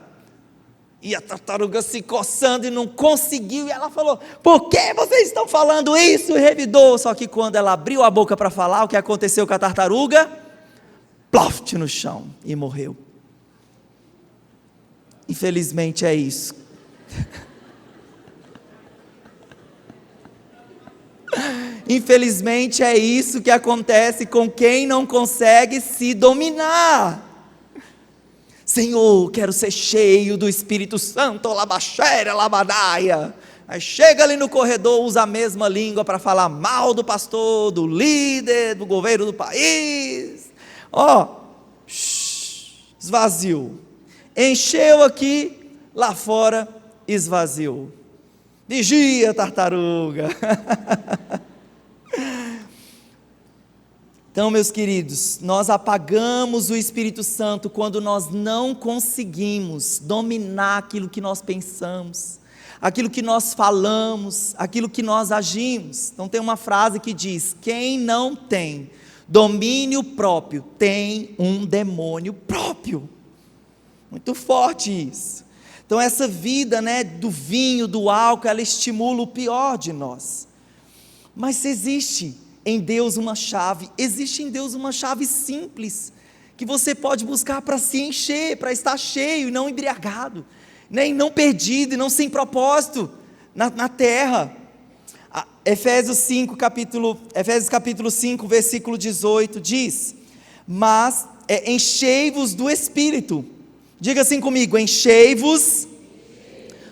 E a tartaruga se coçando e não conseguiu, e ela falou: por que vocês estão falando isso? E revidou. Só que quando ela abriu a boca para falar, o que aconteceu com a tartaruga? Ploft no chão, e morreu. Infelizmente é isso. Infelizmente é isso que acontece com quem não consegue se dominar. Senhor, quero ser cheio do Espírito Santo, labaxera, labadaia. Aí chega ali no corredor, usa a mesma língua para falar mal do pastor, do líder, do governo do país. Esvaziou. Encheu aqui, lá fora esvaziou. Vigia, tartaruga. Então, meus queridos, nós apagamos o Espírito Santo quando nós não conseguimos dominar aquilo que nós pensamos, aquilo que nós falamos, aquilo que nós agimos. Então tem uma frase que diz: quem não tem domínio próprio tem um demônio próprio. Muito forte isso. Então essa vida, né, do vinho, do álcool, ela estimula o pior de nós. Mas se existe em Deus uma chave, existe em Deus uma chave simples, que você pode buscar para se encher, para estar cheio e não embriagado, nem não perdido e não sem propósito na terra. Efésios capítulo 5, versículo 18 diz: mas enchei-vos do Espírito. Diga assim comigo: enchei-vos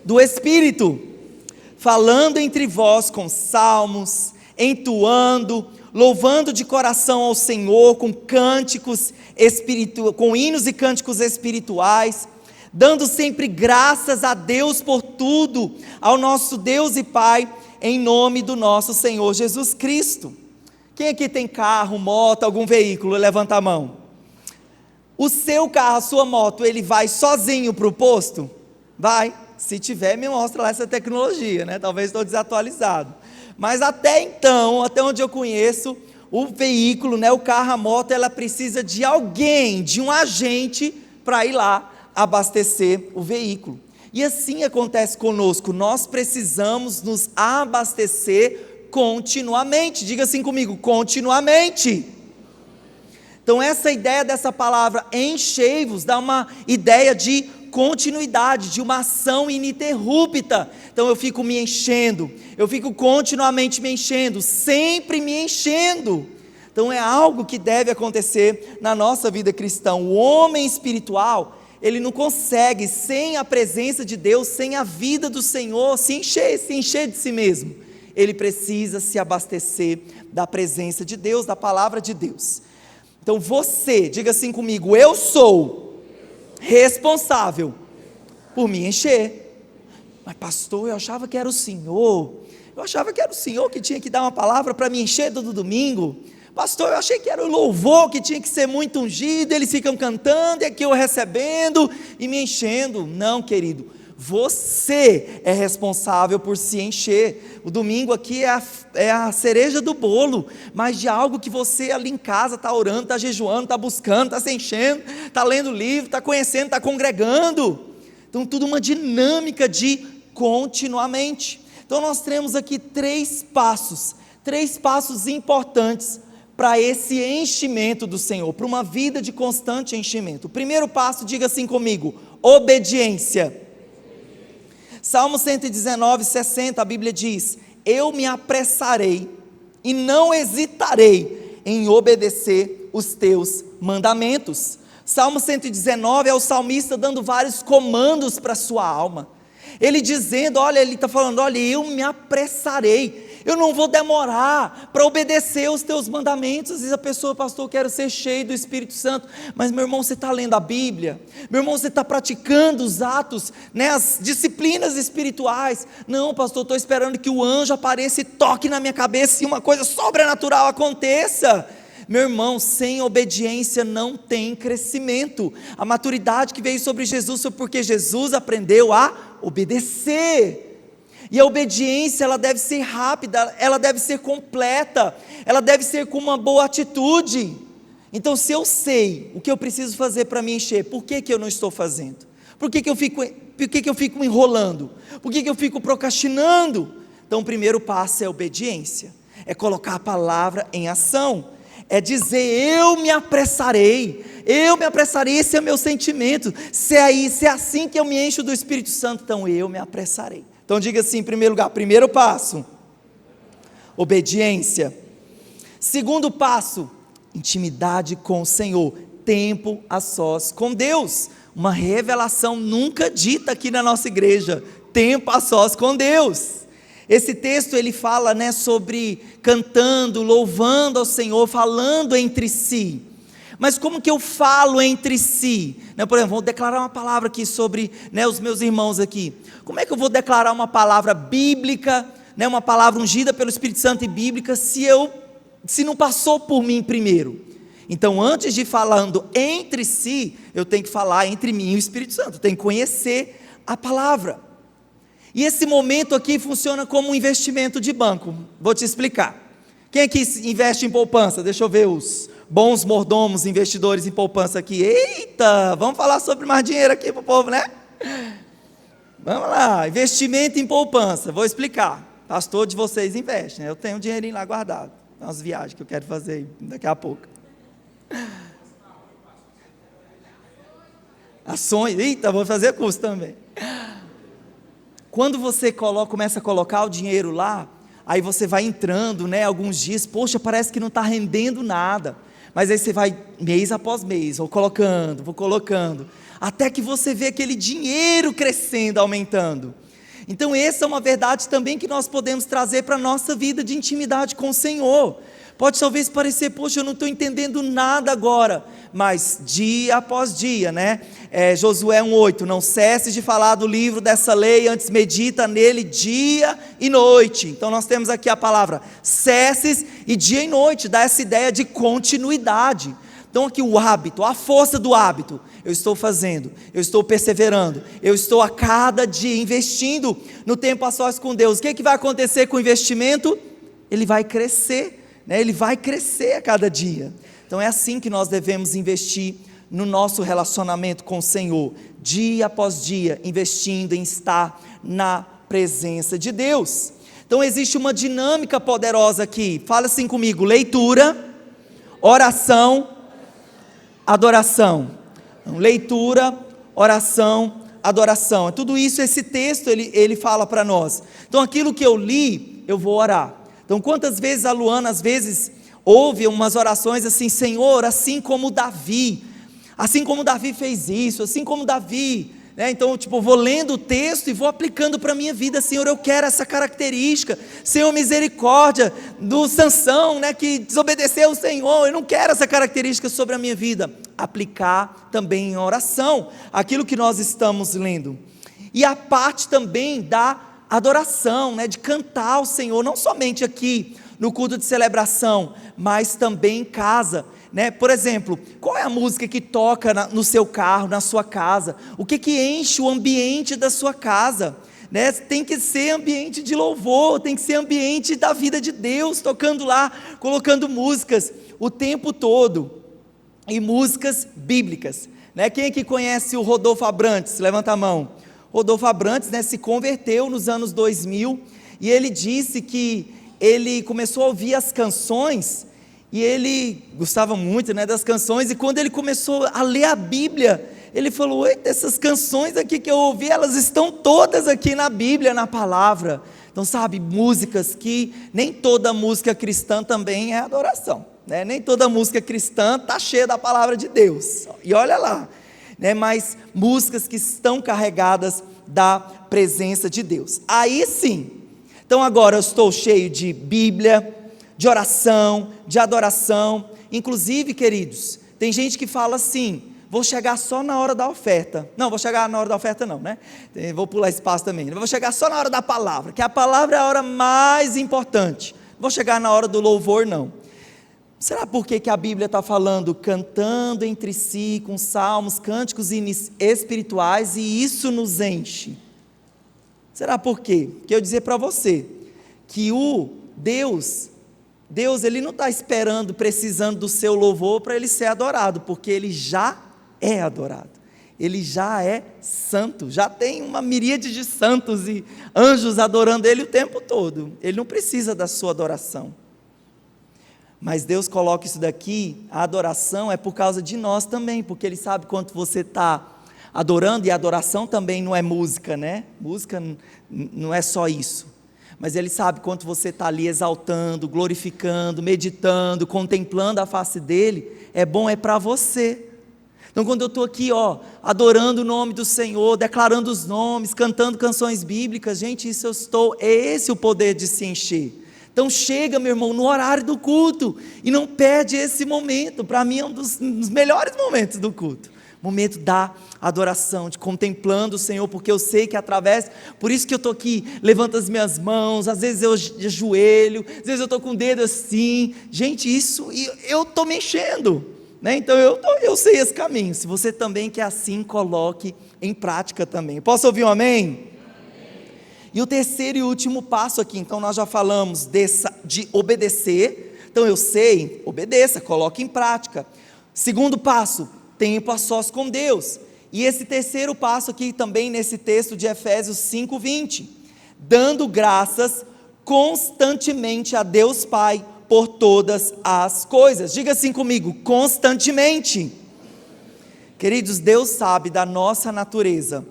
do Espírito, falando entre vós com salmos, entoando, louvando de coração ao Senhor com cânticos com hinos e cânticos espirituais, dando sempre graças a Deus por tudo, ao nosso Deus e Pai, em nome do nosso Senhor Jesus Cristo. Quem aqui tem carro, moto, algum veículo? Levanta a mão. O seu carro, a sua moto, ele vai sozinho para o posto? Vai. Se tiver, me mostra lá essa tecnologia, né? Talvez estou desatualizado. Mas até então, até onde eu conheço, o veículo, né, o carro, a moto, ela precisa de alguém, de um agente, para ir lá abastecer o veículo. E assim acontece conosco, nós precisamos nos abastecer continuamente. Diga assim comigo: continuamente. Então essa ideia dessa palavra enchei-vos dá uma ideia de continuidade, de uma ação ininterrupta. Então eu fico me enchendo, eu fico continuamente me enchendo, sempre me enchendo. Então é algo que deve acontecer na nossa vida cristã. O homem espiritual, ele não consegue, sem a presença de Deus, sem a vida do Senhor, se encher de si mesmo. Ele precisa se abastecer da presença de Deus, da palavra de Deus. Então você, diga assim comigo: eu sou responsável por me encher. Mas pastor, eu achava que era o Senhor. Eu achava que era o Senhor que tinha que dar uma palavra para me encher todo domingo. Pastor, eu achei que era o louvor que tinha que ser muito ungido, eles ficam cantando, e aqui eu recebendo e me enchendo. Não, querido, você é responsável por se encher. O domingo aqui é a cereja do bolo, mas de algo que você ali em casa está orando, está jejuando, está buscando, está se enchendo, está lendo livro, está conhecendo, está congregando. Então tudo uma dinâmica de continuamente. Então nós temos aqui três passos importantes para esse enchimento do Senhor, para uma vida de constante enchimento. O primeiro passo, diga assim comigo: obediência. Salmo 119, 60, a Bíblia diz: eu me apressarei e não hesitarei em obedecer os teus mandamentos. Salmo 119 é o salmista dando vários comandos para a sua alma. Ele dizendo, ele está falando, eu me apressarei, eu não vou demorar para obedecer os teus mandamentos. Às vezes a pessoa: pastor, eu quero ser cheio do Espírito Santo. Mas meu irmão, você está lendo a Bíblia? Meu irmão, você está praticando os atos, as disciplinas espirituais? Não, pastor, estou esperando que o anjo apareça e toque na minha cabeça e uma coisa sobrenatural aconteça. Meu irmão, sem obediência não tem crescimento. A maturidade que veio sobre Jesus foi porque Jesus aprendeu a obedecer. E a obediência, ela deve ser rápida, ela deve ser completa, ela deve ser com uma boa atitude. Então, se eu sei o que eu preciso fazer para me encher, por que eu não estou fazendo? Por que eu fico enrolando? Por que eu fico procrastinando? Então, o primeiro passo é obediência, é colocar a palavra em ação, é dizer: eu me apressarei, esse é o meu sentimento. Se é assim que eu me encho do Espírito Santo, então eu me apressarei. Então diga assim, em primeiro lugar, primeiro passo, obediência. Segundo passo, intimidade com o Senhor, tempo a sós com Deus. Uma revelação nunca dita aqui na nossa igreja: tempo a sós com Deus. Esse texto ele fala sobre cantando, louvando ao Senhor, falando entre si. Mas como que eu falo entre si? Por exemplo, vou declarar uma palavra aqui sobre os meus irmãos aqui. Como é que eu vou declarar uma palavra bíblica, uma palavra ungida pelo Espírito Santo e bíblica, se não passou por mim primeiro? Então, antes de falando entre si, eu tenho que falar entre mim e o Espírito Santo, eu tenho que conhecer a palavra. E esse momento aqui funciona como um investimento de banco. Vou te explicar. Quem aqui investe em poupança? Deixa eu ver os bons mordomos, investidores em poupança aqui. Eita, vamos falar sobre mais dinheiro aqui para o povo, né? Vamos lá, investimento em poupança. Vou explicar. Pastor de vocês investe, né? Eu tenho um dinheirinho lá guardado. Umas viagens que eu quero fazer daqui a pouco. Ações, eita, vou fazer curso também. Quando você começa a colocar o dinheiro lá, aí você vai entrando, alguns dias, poxa, parece que não está rendendo nada, mas aí você vai mês após mês, vou colocando, até que você vê aquele dinheiro crescendo, aumentando. Então essa é uma verdade também que nós podemos trazer para a nossa vida de intimidade com o Senhor. Pode talvez parecer, poxa, eu não estou entendendo nada agora, mas dia após dia, Josué 1:8, não cesses de falar do livro dessa lei, antes medita nele dia e noite. Então nós temos aqui a palavra cesses e dia e noite, dá essa ideia de continuidade. Então aqui o hábito, a força do hábito, eu estou fazendo, eu estou perseverando, eu estou a cada dia investindo no tempo a sós com Deus. O que vai acontecer com o investimento? Ele vai crescer, ele vai crescer a cada dia. Então é assim que nós devemos investir no nosso relacionamento com o Senhor, dia após dia, investindo em estar na presença de Deus. Então existe uma dinâmica poderosa aqui, fala assim comigo: leitura, oração, adoração. Então, leitura, oração, adoração, tudo isso, esse texto ele fala para nós. Então aquilo que eu li, eu vou orar. Então quantas vezes a Luana, às vezes, ouve umas orações assim: Senhor, assim como Davi, Assim como Davi fez isso, assim como Davi, né? Então, tipo, eu vou lendo o texto e vou aplicando para a minha vida. Senhor, eu quero essa característica. Senhor, misericórdia do Sansão, né, que desobedeceu ao Senhor. Eu não quero essa característica sobre a minha vida. Aplicar também em oração aquilo que nós estamos lendo. E a parte também da adoração, né, de cantar ao Senhor, não somente aqui no culto de celebração, mas também em casa, né? Por exemplo, qual é a música que toca no seu carro, na sua casa? O que enche o ambiente da sua casa, né? Tem que ser ambiente de louvor, tem que ser ambiente da vida de Deus, tocando lá, colocando músicas o tempo todo, e músicas bíblicas, né? Quem aqui conhece o Rodolfo Abrantes? Levanta a mão. Rodolfo Abrantes, né, se converteu nos anos 2000, e ele disse que ele começou a ouvir as canções, e ele gostava muito, né, das canções, e quando ele começou a ler a Bíblia, ele falou: eita, essas canções aqui que eu ouvi, elas estão todas aqui na Bíblia, na palavra. Então, sabe, músicas que nem toda música cristã também é adoração, né? Nem toda música cristã está cheia da palavra de Deus, e olha lá, né? Mas músicas que estão carregadas da presença de Deus, aí sim. Então agora eu estou cheio de Bíblia, de oração, de adoração. Inclusive, queridos, tem gente que fala assim: vou chegar só na hora da oferta. Não, vou chegar na hora da oferta não, né? Vou pular espaço também. Vou chegar só na hora da palavra, que a palavra é a hora mais importante. Vou chegar na hora do louvor não. Será por que a Bíblia está falando cantando entre si, com salmos, cânticos espirituais, e isso nos enche? Será por quê? Porque eu dizer para você, que o Deus, Ele não está esperando, precisando do seu louvor para Ele ser adorado, porque Ele já é adorado, Ele já é santo, já tem uma miríade de santos e anjos adorando Ele o tempo todo, Ele não precisa da sua adoração. Mas Deus coloca isso daqui, a adoração é por causa de nós também, porque Ele sabe quanto você está adorando, e a adoração também não é música, né? Música não é só isso, mas Ele sabe quanto você está ali exaltando, glorificando, meditando, contemplando a face dEle, é bom, é para você. Então quando eu estou aqui, adorando o nome do Senhor, declarando os nomes, cantando canções bíblicas, gente, é esse o poder de se encher. Então chega, meu irmão, no horário do culto, e não perde esse momento. Para mim é um dos melhores momentos do culto, momento da adoração, de contemplando o Senhor, porque eu sei que por isso que eu estou aqui, levanto as minhas mãos, às vezes eu ajoelho, às vezes eu estou com o dedo assim, gente, isso, e eu estou me enchendo, né? Então eu sei esse caminho. Se você também quer assim, coloque em prática também. Posso ouvir um amém? E o terceiro e último passo aqui, então nós já falamos de obedecer. Então eu sei, obedeça, coloque em prática. Segundo passo, tempo a sós com Deus. E esse terceiro passo aqui também nesse texto de Efésios 5:20, dando graças constantemente a Deus Pai por todas as coisas. Diga assim comigo: constantemente. Queridos, Deus sabe da nossa natureza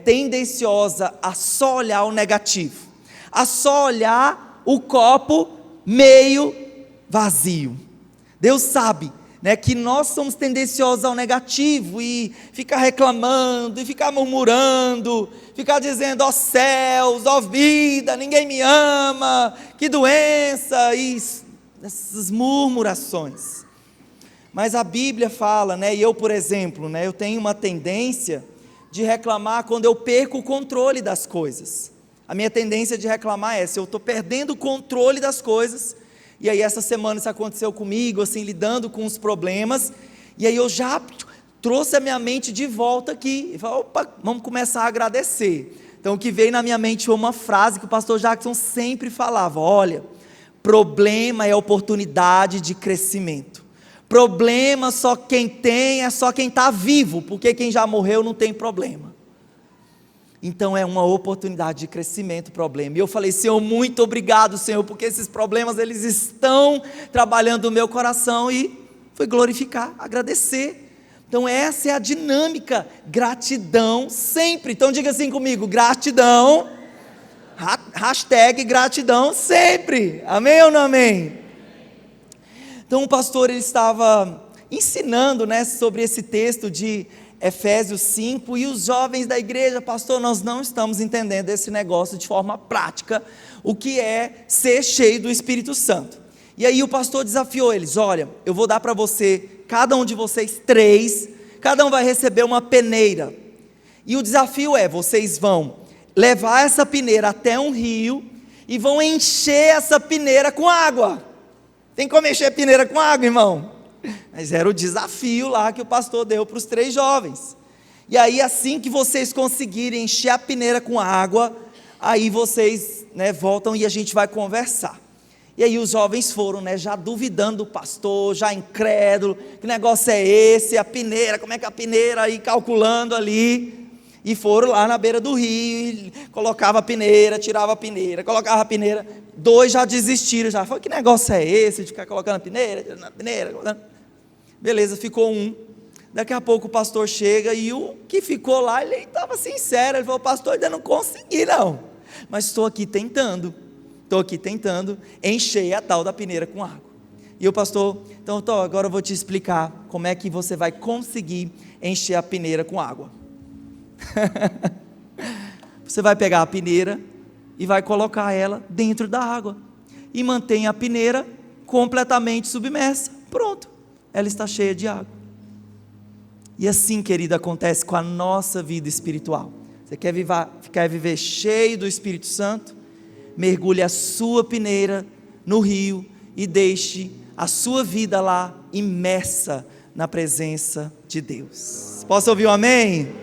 tendenciosa a só olhar o negativo, a só olhar o copo meio vazio. Deus sabe, né, que nós somos tendenciosos ao negativo, e ficar reclamando, e ficar murmurando, ficar dizendo: ó céus, ó vida, ninguém me ama, que doença, e essas murmurações. Mas a Bíblia fala, né, e eu, por exemplo, né, eu tenho uma tendência de reclamar quando eu perco o controle das coisas. A minha tendência de reclamar é se eu estou perdendo o controle das coisas. E aí essa semana isso aconteceu comigo, assim, lidando com os problemas, e aí eu já trouxe a minha mente de volta aqui, e falei: opa, vamos começar a agradecer. Então o que veio na minha mente foi uma frase que o pastor Jackson sempre falava: olha, problema é oportunidade de crescimento. Problema só quem tem, é só quem está vivo, porque quem já morreu não tem problema. Então é uma oportunidade de crescimento, problema. E eu falei: Senhor, muito obrigado, Senhor, porque esses problemas, eles estão trabalhando no meu coração, e fui glorificar, agradecer. Então essa é a dinâmica, gratidão sempre. Então diga assim comigo: gratidão, hashtag gratidão sempre, amém ou não amém? Então o pastor, ele estava ensinando, né, sobre esse texto de Efésios 5, e os jovens da igreja, pastor, nós não estamos entendendo esse negócio de forma prática, o que é ser cheio do Espírito Santo. E aí o pastor desafiou eles: olha, eu vou dar para você, cada um de vocês 3, cada um vai receber uma peneira, e o desafio é, vocês vão levar essa peneira até um rio, e vão encher essa peneira com água. Tem como encher a peneira com água, irmão? Mas era o desafio lá que o pastor deu para os 3 jovens. E aí, assim que vocês conseguirem encher a peneira com água, aí vocês, né, voltam e a gente vai conversar. E aí os jovens foram, né, já duvidando do pastor, já incrédulo, que negócio é esse, a peneira, como é que a peneira, aí calculando ali. E foram lá na beira do rio, colocava a peneira, tirava a peneira, colocava a peneira. 2 já desistiram, já falaram: que negócio é esse de ficar colocando a peneira, tirando a peneira, colocando. Beleza, ficou um. Daqui a pouco o pastor chega, e o que ficou lá, ele estava sincero, ele falou: pastor, ainda não consegui não, mas estou aqui tentando encher a tal da peneira com água. E o pastor: então agora eu vou te explicar como é que você vai conseguir encher a peneira com água. Você vai pegar a peneira e vai colocar ela dentro da água, e mantém a peneira completamente submersa. Pronto, ela está cheia de água. E assim, querido, acontece com a nossa vida espiritual. Você quer viver cheio do Espírito Santo? Mergulhe a sua peneira no rio e deixe a sua vida lá imersa na presença de Deus. Posso ouvir um amém?